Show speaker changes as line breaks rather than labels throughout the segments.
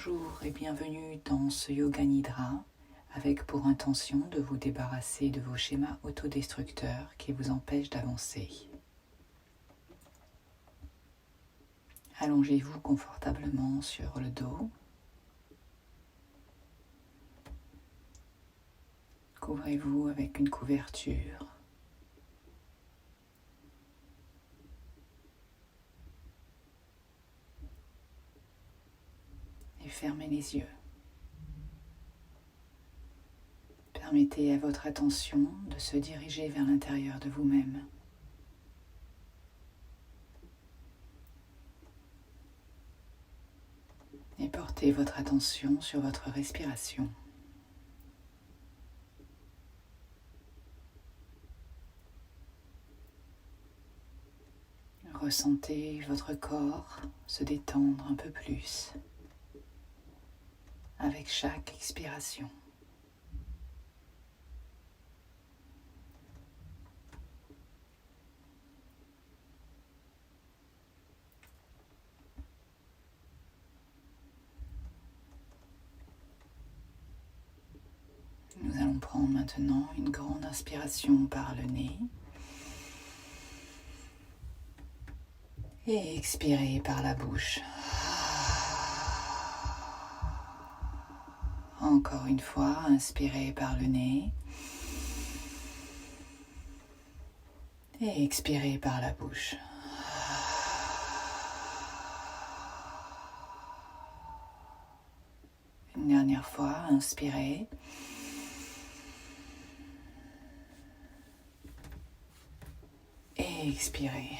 Bonjour et bienvenue dans ce Yoga Nidra avec pour intention de vous débarrasser de vos schémas autodestructeurs qui vous empêchent d'avancer. Allongez-vous confortablement sur le dos. Couvrez-vous avec une couverture. Et fermez les yeux. Permettez à votre attention de se diriger vers l'intérieur de vous-même. Et portez votre attention sur votre respiration. Ressentez votre corps se détendre un peu plus avec chaque expiration. Nous allons prendre maintenant une grande inspiration par le nez et expirer par la bouche. Encore une fois, inspirez par le nez et expirez par la bouche. Une dernière fois, inspirez. Et expirez.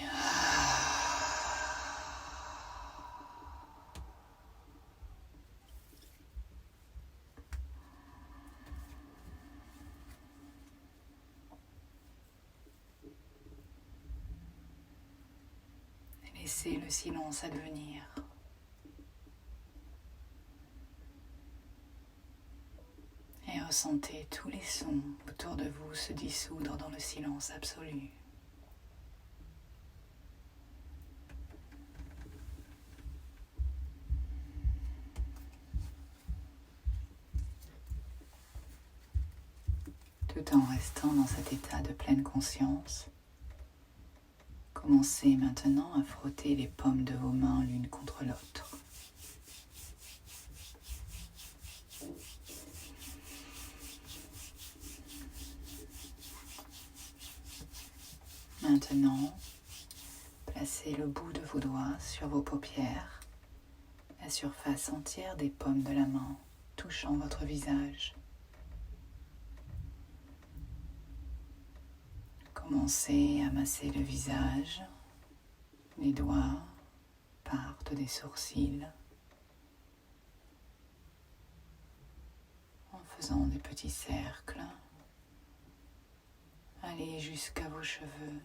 Laissez le silence advenir. Et ressentez tous les sons autour de vous se dissoudre dans le silence absolu. Tout en restant dans cet état de pleine conscience, commencez maintenant à frotter les paumes de vos mains l'une contre l'autre. Maintenant, placez le bout de vos doigts sur vos paupières, la surface entière des paumes de la main touchant votre visage. Commencez à masser le visage, les doigts partent des sourcils en faisant des petits cercles. Allez jusqu'à vos cheveux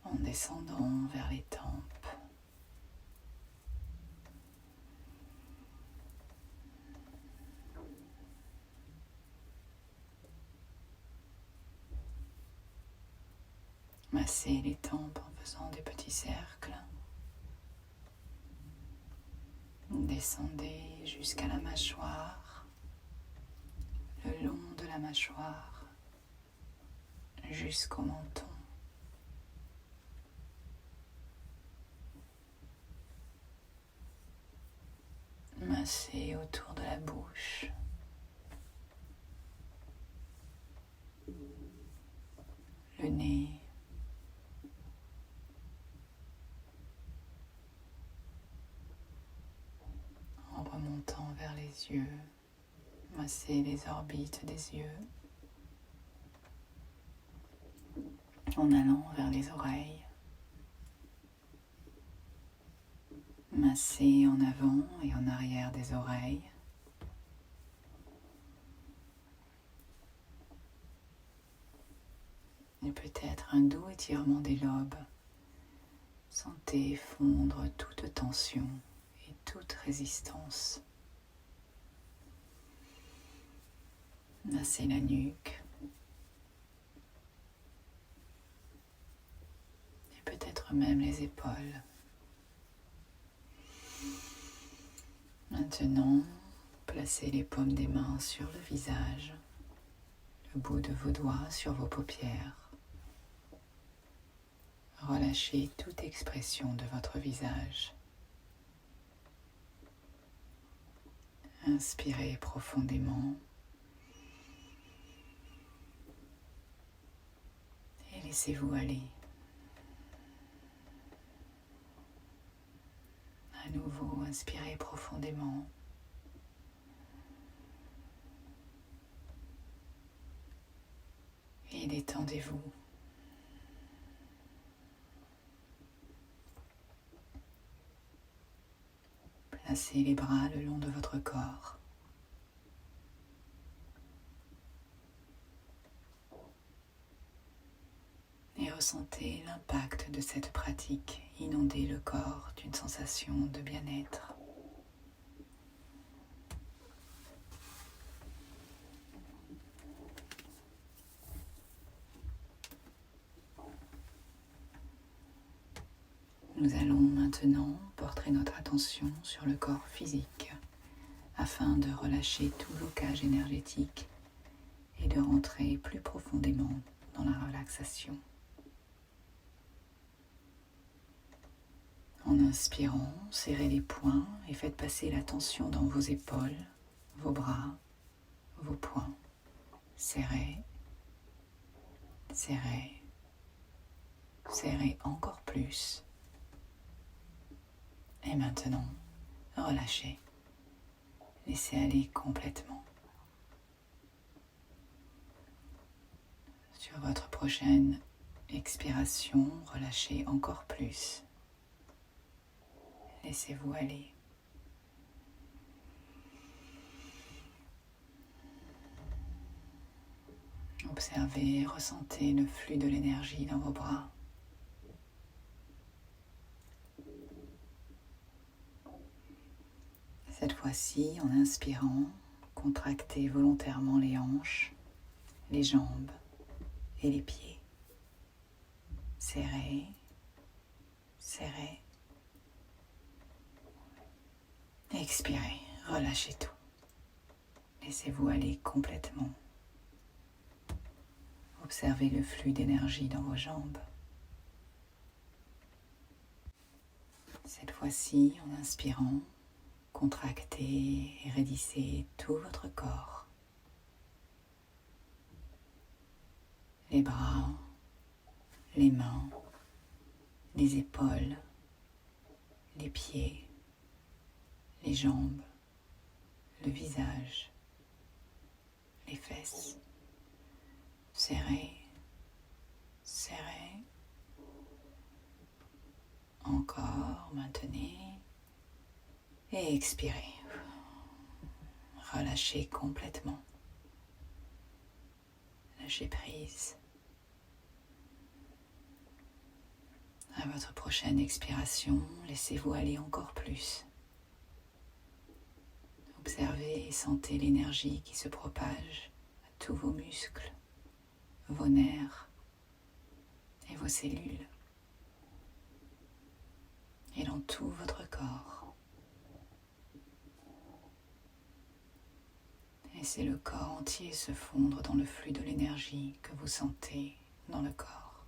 en descendant vers les tempes. Massez les tempes en faisant des petits cercles. Descendez jusqu'à la mâchoire, le long de la mâchoire, jusqu'au menton. Massez autour de la bouche. Le nez. En remontant vers les yeux, massez les orbites des yeux. En allant vers les oreilles. Massez en avant et en arrière des oreilles. Et peut-être un doux étirement des lobes. Sentez fondre toute tension et toute résistance. Massez la nuque. Et peut-être même les épaules. Maintenant, placez les paumes des mains sur le visage, le bout de vos doigts sur vos paupières. Relâchez toute expression de votre visage. Inspirez profondément et laissez-vous aller. À nouveau, inspirez profondément. Et détendez-vous. Placez les bras le long de votre corps. Et ressentez l'impact de cette pratique inonder le corps d'une sensation de bien-être. Nous allons maintenant porter notre attention sur le corps physique afin de relâcher tout blocage énergétique et de rentrer plus profondément dans la relaxation. En inspirant, serrez les poings et faites passer la tension dans vos épaules, vos bras, vos poings. Serrez, serrez, serrez encore plus. Et maintenant, relâchez. Laissez aller complètement. Sur votre prochaine expiration, relâchez encore plus. Laissez-vous aller. Observez et ressentez le flux de l'énergie dans vos bras. Cette fois-ci, en inspirant, contractez volontairement les hanches, les jambes et les pieds. Serrez, serrez. Expirez, relâchez tout. Laissez-vous aller complètement. Observez le flux d'énergie dans vos jambes. Cette fois-ci, en inspirant, contractez et raidissez tout votre corps. Les bras, les mains, les épaules, les pieds, les jambes, le visage, les fesses. Serrez, serrez. Encore, maintenez. Et expirez. Relâchez complètement. Lâchez prise. À votre prochaine expiration, laissez-vous aller encore plus. Observez et sentez l'énergie qui se propage à tous vos muscles, vos nerfs et vos cellules, et dans tout votre corps. Laissez le corps entier se fondre dans le flux de l'énergie que vous sentez dans le corps.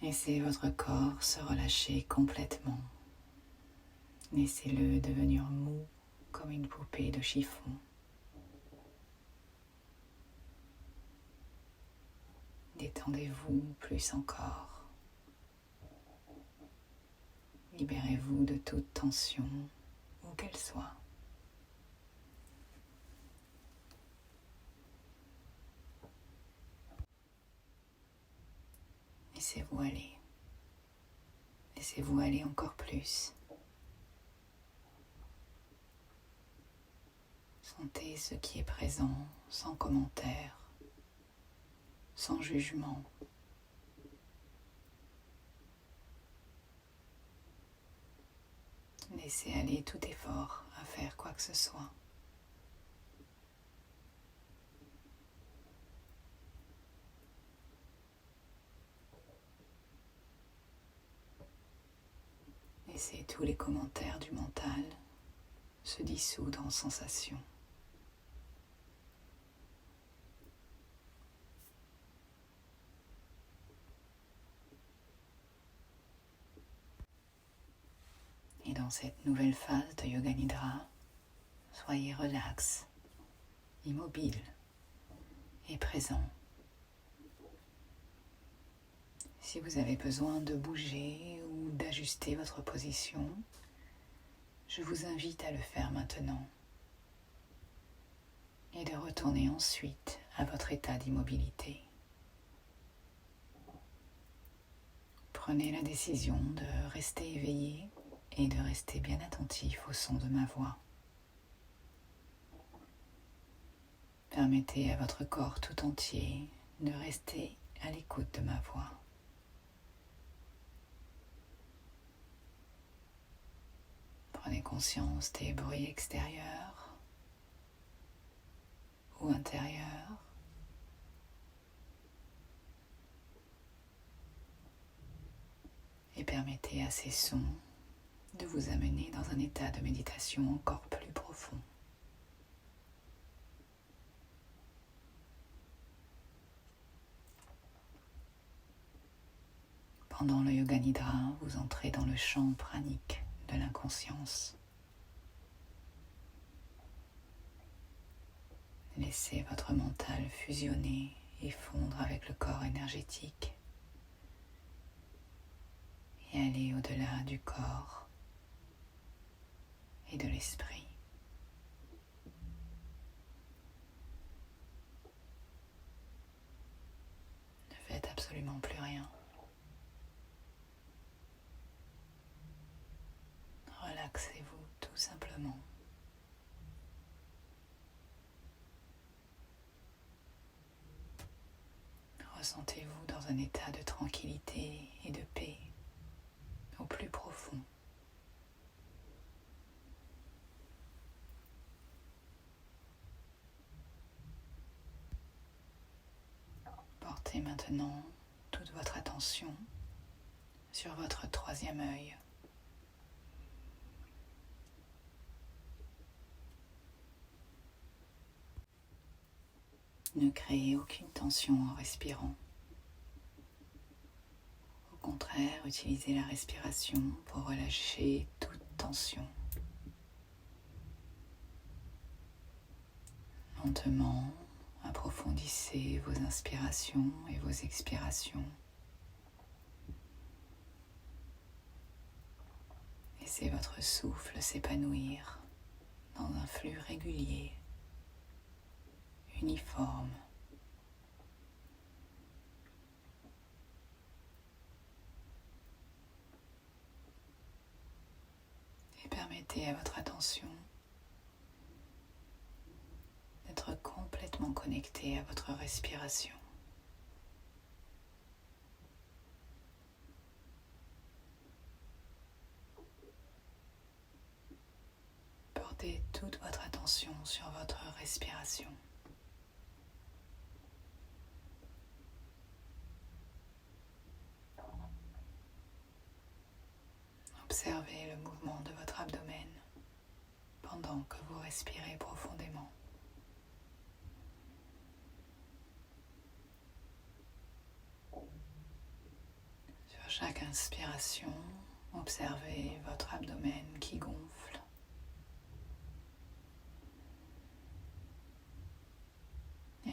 Laissez votre corps se relâcher complètement. Laissez-le devenir mou comme une poupée de chiffon. Détendez-vous plus encore. Libérez-vous de toute tension, où qu'elle soit. Laissez-vous aller. Laissez-vous aller encore plus. Sentez ce qui est présent sans commentaire, sans jugement. Laissez aller tout effort à faire quoi que ce soit. Laissez tous les commentaires du mental se dissoudre en sensations. Et dans cette nouvelle phase de Yoga Nidra, soyez relax, immobile et présent. Si vous avez besoin de bouger ou d'ajuster votre position, je vous invite à le faire maintenant et de retourner ensuite à votre état d'immobilité. Prenez la décision de rester éveillé et de rester bien attentif au son de ma voix. Permettez à votre corps tout entier de rester à l'écoute de ma voix. Prenez conscience des bruits extérieurs ou intérieurs. Et permettez à ces sons de vous amener dans un état de méditation encore plus profond. Pendant le Yoga Nidra, vous entrez dans le champ pranique de l'inconscience. Laissez votre mental fusionner et fondre avec le corps énergétique et aller au-delà du corps et de l'esprit. Ne faites absolument plus rien. Relaxez-vous tout simplement. Ressentez-vous dans un état de tranquillité et de paix au plus profond. Portez maintenant toute votre attention sur votre troisième œil. Ne créez aucune tension en respirant. Au contraire, utilisez la respiration pour relâcher toute tension. Lentement, approfondissez vos inspirations et vos expirations. Laissez votre souffle s'épanouir dans un flux régulier, uniforme. Et permettez à votre attention d'être complètement connectée à votre respiration. Portez toute votre attention sur votre respiration. Observez le mouvement de votre abdomen pendant que vous respirez profondément. Sur chaque inspiration, observez votre abdomen qui gonfle.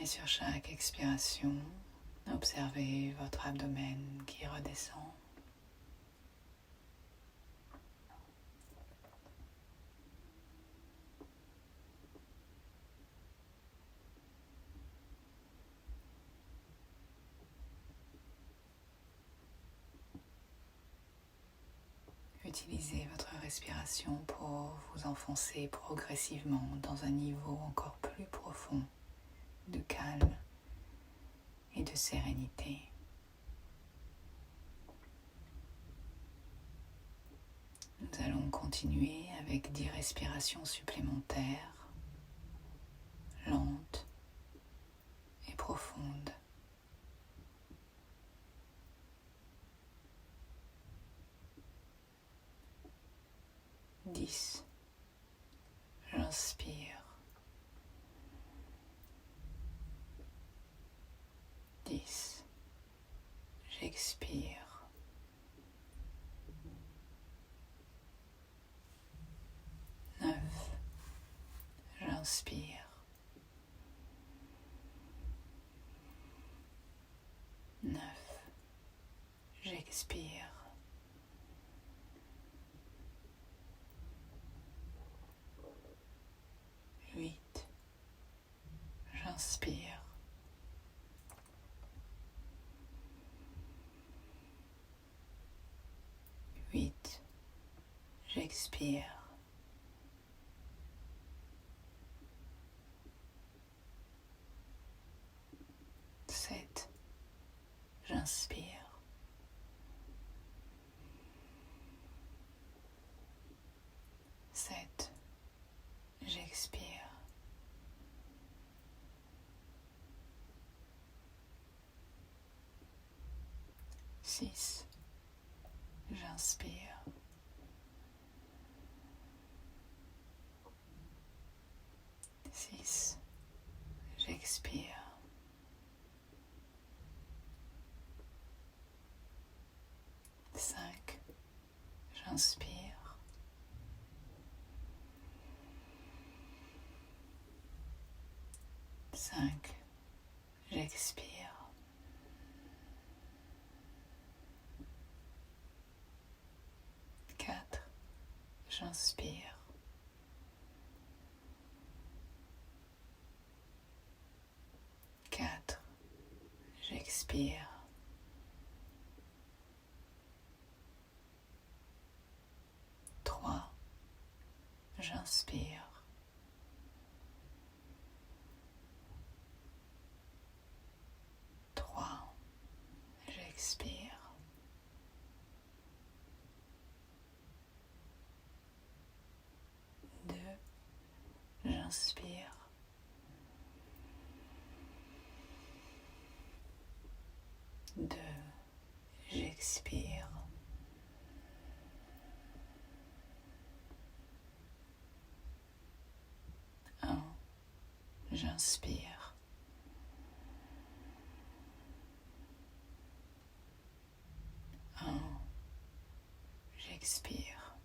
Et sur chaque expiration, observez votre abdomen qui redescend. Utilisez votre respiration pour vous enfoncer progressivement dans un niveau encore plus profond de calme et de sérénité. Nous allons continuer avec 10 respirations supplémentaires, lentes et profondes. 10. J'inspire. 10. J'expire. 9. J'inspire. 9. J'expire. 8. J'inspire. 8. J'expire. 7. J'inspire. 7. J'expire. 6. J'inspire. 6. J'expire. 5. J'inspire. 5. J'expire. 4. J'inspire. 4. J'expire. 3. J'inspire. 3. J'expire. 2. J'inspire. 2. J'expire. 1. J'inspire. 1. J'expire.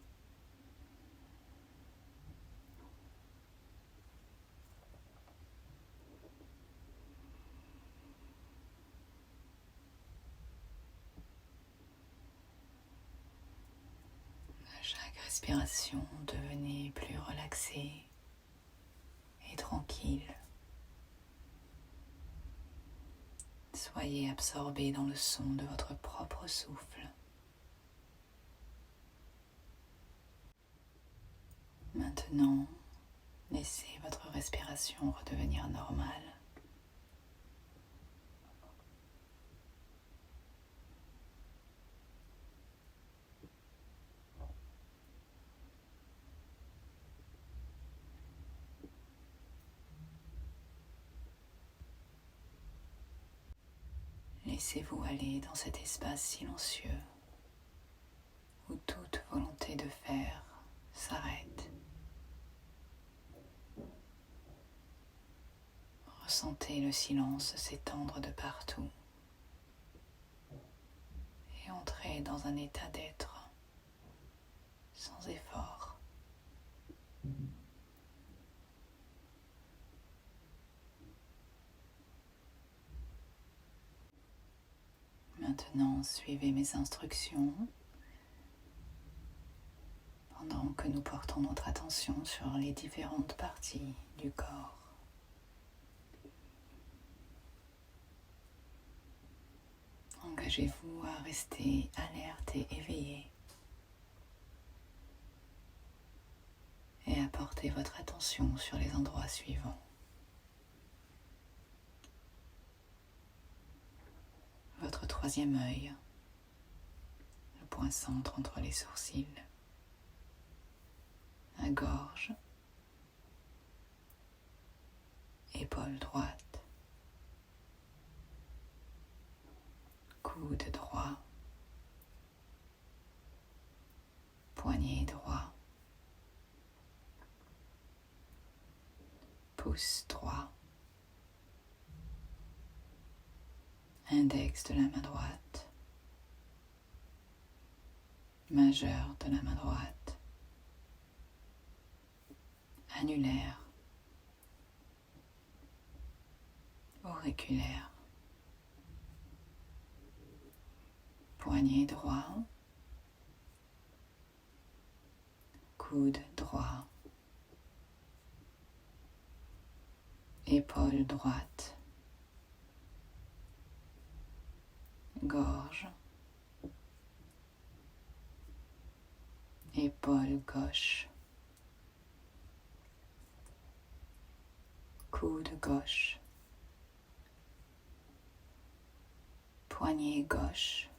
'À chaque respiration, devenez plus relaxé et tranquille. Soyez absorbé dans le son de votre propre souffle. Maintenant, laissez votre respiration redevenir normale. Laissez-vous aller dans cet espace silencieux où toute volonté de faire s'arrête. Ressentez le silence s'étendre de partout et entrez dans un état d'être sans effort. Maintenant, suivez mes instructions pendant que nous portons notre attention sur les différentes parties du corps. Engagez-vous à rester alerte et éveillé et à porter votre attention sur les endroits suivants. Votre troisième œil, le point centre entre les sourcils, la gorge, épaule droite, coude droit, poignet droit, pouce droit, index de la main droite, majeur de la main droite, annulaire, auriculaire, poignet droit, coude droit, épaule droite, gorge, épaule gauche, coude gauche, poignet gauche,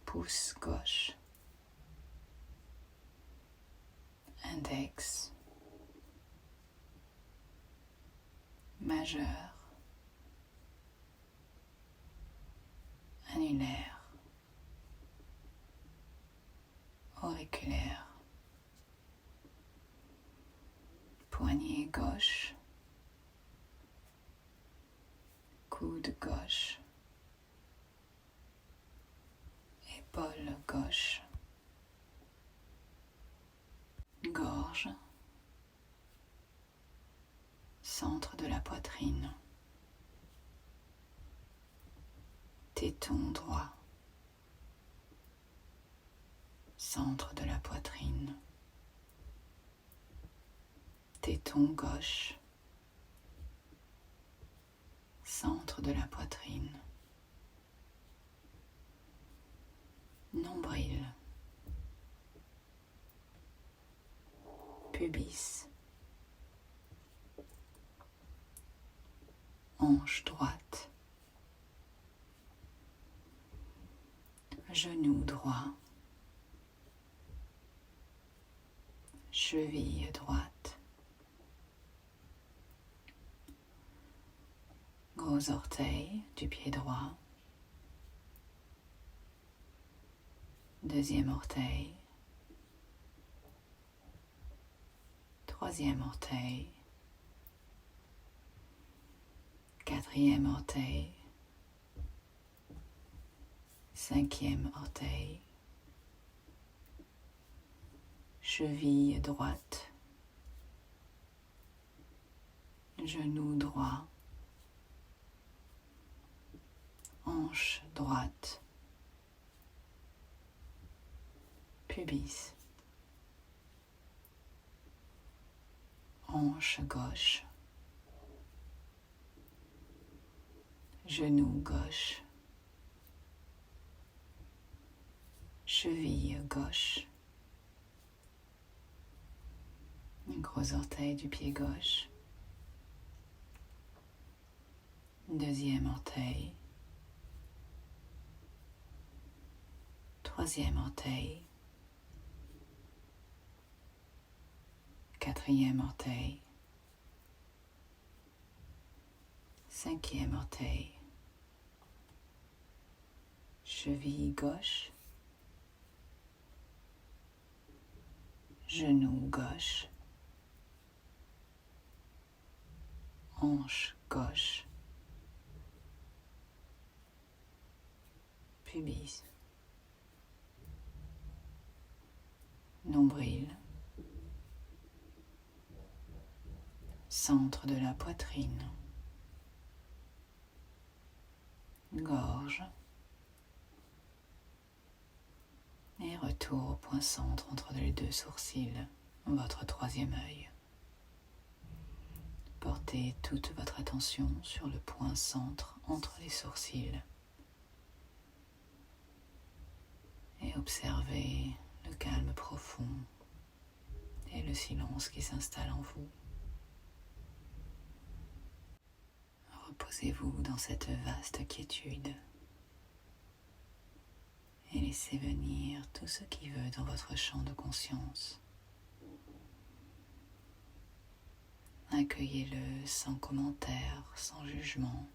pouce gauche, index, majeur, annulaire, auriculaire, poignet gauche, coude gauche, épaule gauche, gorge, centre de la poitrine, téton droit, centre de la poitrine, téton gauche, centre de la poitrine, nombril, pubis, hanche droite, genou droit, cheville droite, gros orteil du pied droit, deuxième orteil, troisième orteil, quatrième orteil, cinquième orteil, cheville droite, genou droit, hanche droite, pubis, hanche gauche, genou gauche, cheville gauche, gros orteil du pied gauche, deuxième orteil, troisième orteil, quatrième orteil, cinquième orteil, cheville gauche, genou gauche, hanche gauche, pubis, nombril, centre de la poitrine, gorge et retour au point centre entre les deux sourcils, votre troisième œil. Portez toute votre attention sur le point centre entre les sourcils et observez le calme profond et le silence qui s'installe en vous. Reposez-vous dans cette vaste quiétude et laissez venir tout ce qui veut dans votre champ de conscience. Accueillez-le sans commentaire, sans jugement.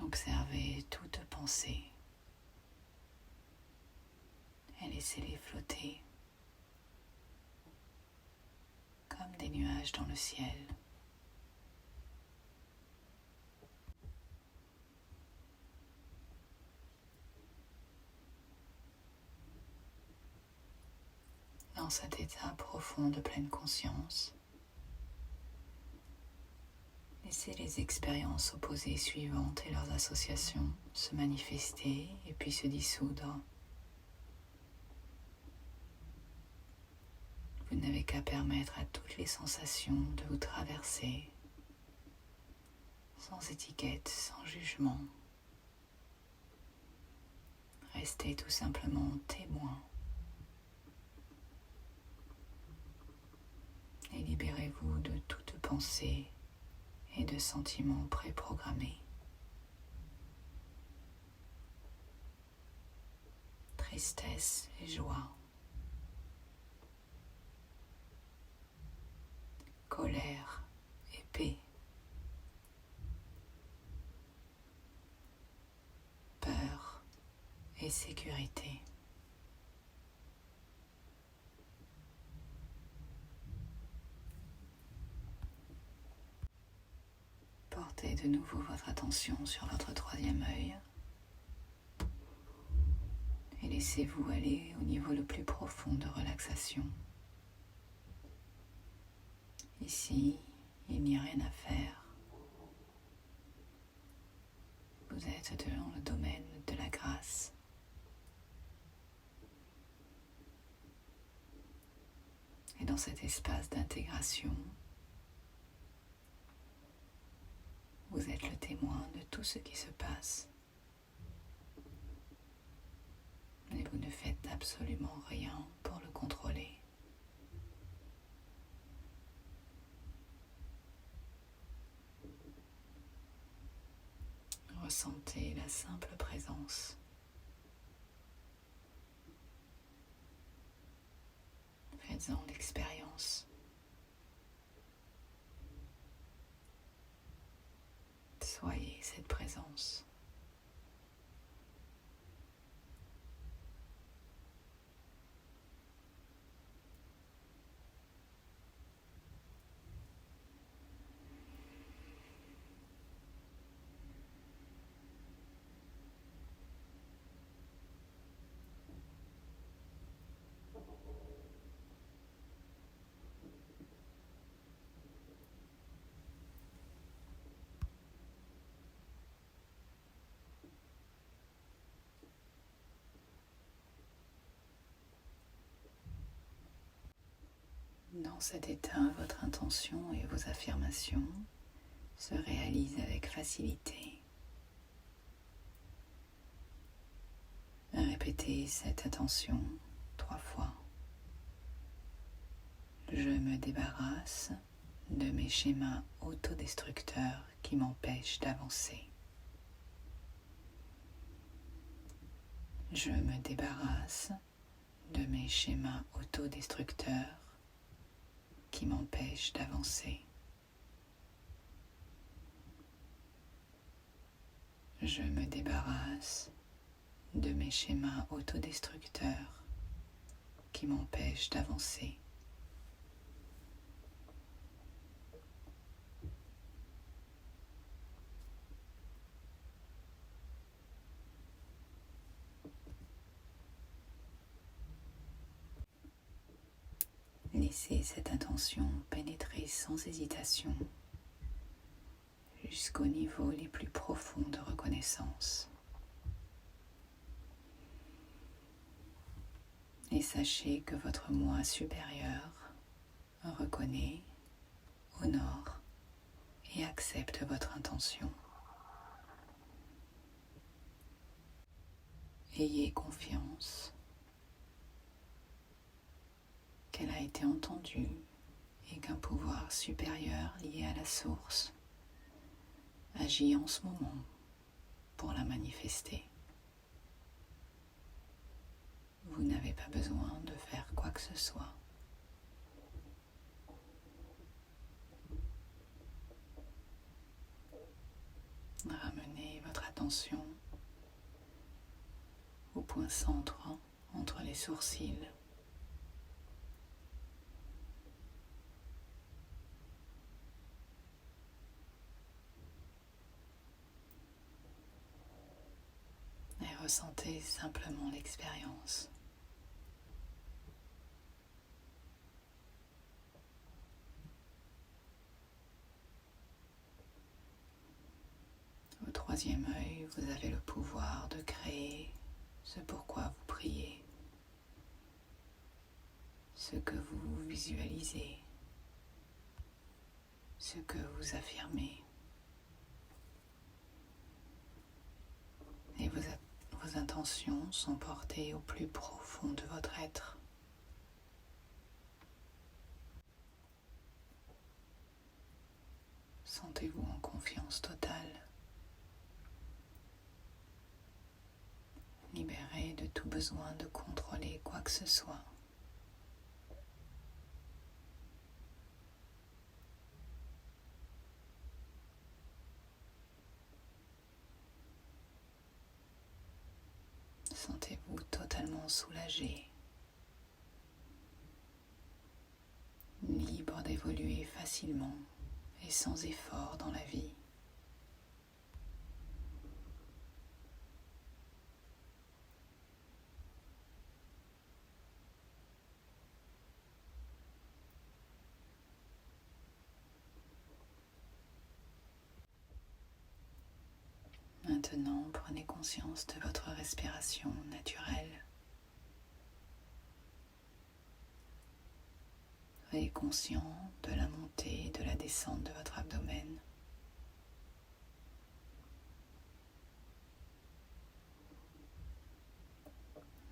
Observez toute pensée. et laissez-les flotter comme des nuages dans le ciel. Dans cet état profond de pleine conscience, laissez les expériences opposées suivantes et leurs associations se manifester et puis se dissoudre. Vous n'avez qu'à permettre à toutes les sensations de vous traverser, sans étiquette, sans jugement. Restez tout simplement témoin. Et libérez-vous de toute pensée et de sentiments préprogrammés. Tristesse et joie. Colère et paix. Peur et sécurité. Portez de nouveau votre attention sur votre troisième œil et laissez-vous aller au niveau le plus profond de relaxation. Ici, il n'y a rien à faire. Vous êtes dans le domaine de la grâce. Et dans cet espace d'intégration, vous êtes le témoin de tout ce qui se passe. Mais vous ne faites absolument rien pour le contrôler. Ressentez la simple présence. Faites-en l'expérience. Soyez cette présence. Dans cet état, votre intention et vos affirmations se réalisent avec facilité. Répétez cette intention 3 fois. Je me débarrasse de mes schémas autodestructeurs qui m'empêchent d'avancer. Je me débarrasse de mes schémas autodestructeurs qui m'empêchent d'avancer. Je me débarrasse de mes schémas autodestructeurs qui m'empêchent d'avancer. Laissez cette intention pénétrer sans hésitation jusqu'aux niveaux les plus profonds de reconnaissance. Et sachez que votre moi supérieur reconnaît, honore et accepte votre intention. Ayez confiance qu'elle a été entendue et qu'un pouvoir supérieur lié à la source agit en ce moment pour la manifester. Vous n'avez pas besoin de faire quoi que ce soit. Ramenez votre attention au point centre entre les sourcils. Et ressentez simplement l'expérience. Au troisième œil, vous avez le pouvoir de créer ce pourquoi vous priez, ce que vous visualisez, ce que vous affirmez. Et vos intentions sont portées au plus profond de votre être. Sentez-vous en confiance totale, libéré de tout besoin de contrôler quoi que ce soit. Sentez-vous totalement soulagé, libre d'évoluer facilement et sans effort dans la vie. Maintenant, prenez conscience de votre respiration naturelle. Soyez conscient de la montée et de la descente de votre abdomen.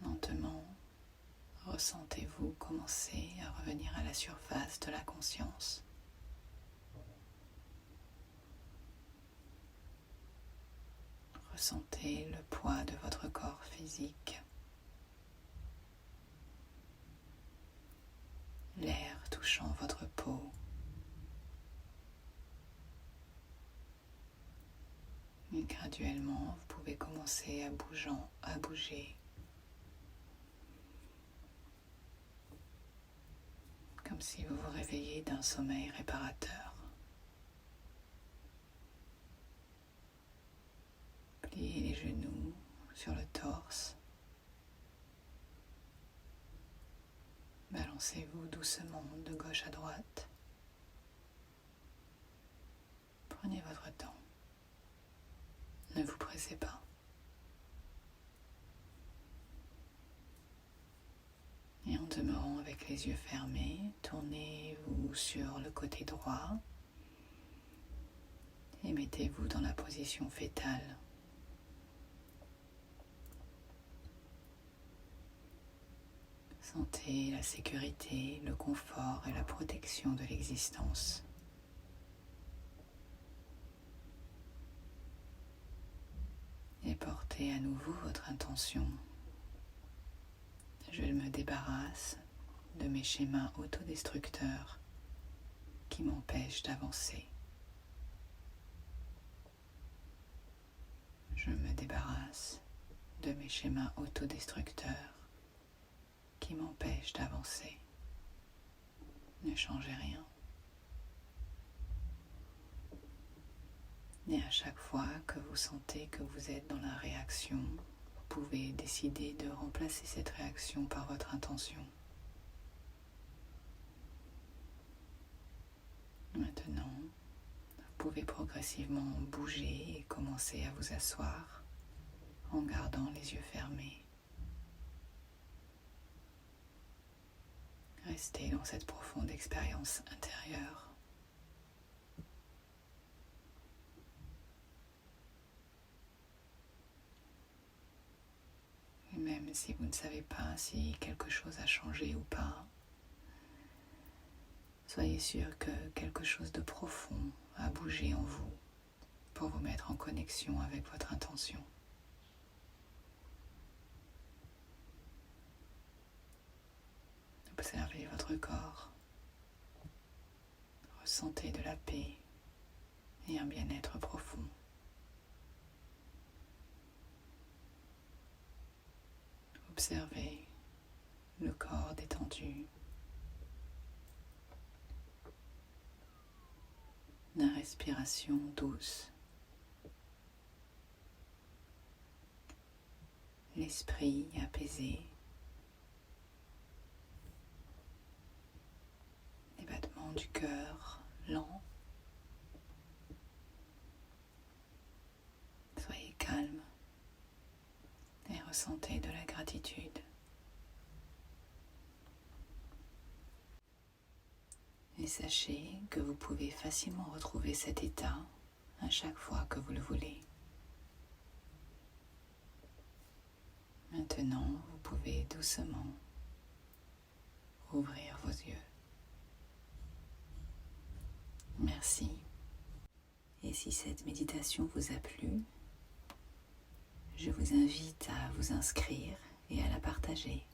Lentement, ressentez-vous commencer à revenir à la surface de la conscience. Ressentez le poids de votre corps physique. L'air touchant votre peau. Et graduellement, vous pouvez commencer à bouger. Comme si vous vous réveilliez d'un sommeil réparateur. Pliez les genoux sur le torse. Balancez-vous doucement de gauche à droite. Prenez votre temps. Ne vous pressez pas. Et en demeurant avec les yeux fermés, tournez-vous sur le côté droit et mettez-vous dans la position fétale. Sentez la sécurité, le confort et la protection de l'existence. Et portez à nouveau votre intention. Je me débarrasse de mes schémas autodestructeurs qui m'empêchent d'avancer. Je me débarrasse de mes schémas autodestructeurs qui m'empêchent d'avancer. Ne changez rien. Et à chaque fois que vous sentez que vous êtes dans la réaction, vous pouvez décider de remplacer cette réaction par votre intention. Maintenant, vous pouvez progressivement bouger et commencer à vous asseoir en gardant les yeux fermés. Restez dans cette profonde expérience intérieure. Et même si vous ne savez pas si quelque chose a changé ou pas, soyez sûr que quelque chose de profond a bougé en vous pour vous mettre en connexion avec votre intention. Observez votre corps. Ressentez de la paix et un bien-être profond. Observez le corps détendu. La respiration douce. L'esprit apaisé. Les battements du cœur lents. Soyez calme et ressentez de la gratitude. Et sachez que vous pouvez facilement retrouver cet état à chaque fois que vous le voulez. Maintenant, vous pouvez doucement ouvrir vos yeux. Merci. Et si cette méditation vous a plu, je vous invite à vous inscrire et à la partager.